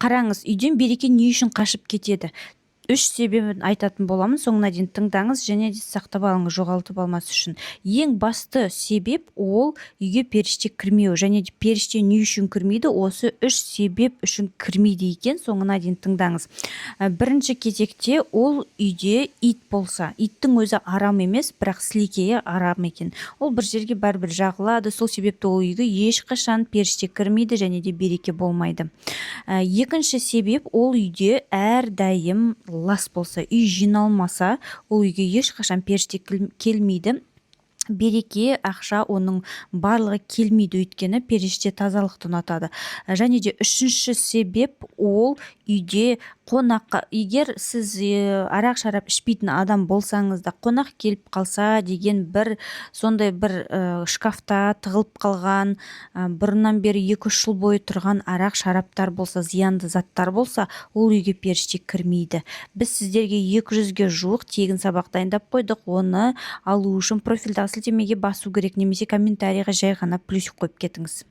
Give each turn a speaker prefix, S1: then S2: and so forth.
S1: Қараңыз, үйден береке не үшін қашып кетеді? Үш себебін айтатын боламын, соңына дейін тыңдаңыз және де сақтап алыңыз, жоғалтып алмас үшін. Ең басты себеп ол үйге періште кірмеу, және де періште не үшін кірмейді? Осы үш себеп үшін кірмейді екен, соңына дейін тыңдаңыз. Бірінші кезекте ол үйде ит болса, иттің өзі арам емес, бірақ сілекейі арам екен. Ол бір жерге бәрібір жағылады, сол себепті ол үйге ешқашан періште кірмейді және де береке болмайды. Екінші себеп, ол үйде әрдайым лас болса, үй жиналмаса, ол үйге ешқашан періште келмейді. Береке, ақша оның барлығы келмейді, өйткені періште тазалықты ұнатады. Және де үшінші себеп, ол үйде қонаққа, егер сіз арақ шарап ішпейтін адам болсаңыз да, қонақ келіп қалса деген сондай бір шкафта тығылып қалған, бұрыннан бері 2-3 жыл бойы тұрған арақ шараптар болса, зиянды заттар болса, ол үйге періште кірмейді. Біз сіздерге 200-ге жуық тегін сабақ дайындап қойдық. Оны алу үшін профильдағы сілтемеге басу керек, немесе комментарийға жай ғана плюсик қойып кетіңіз.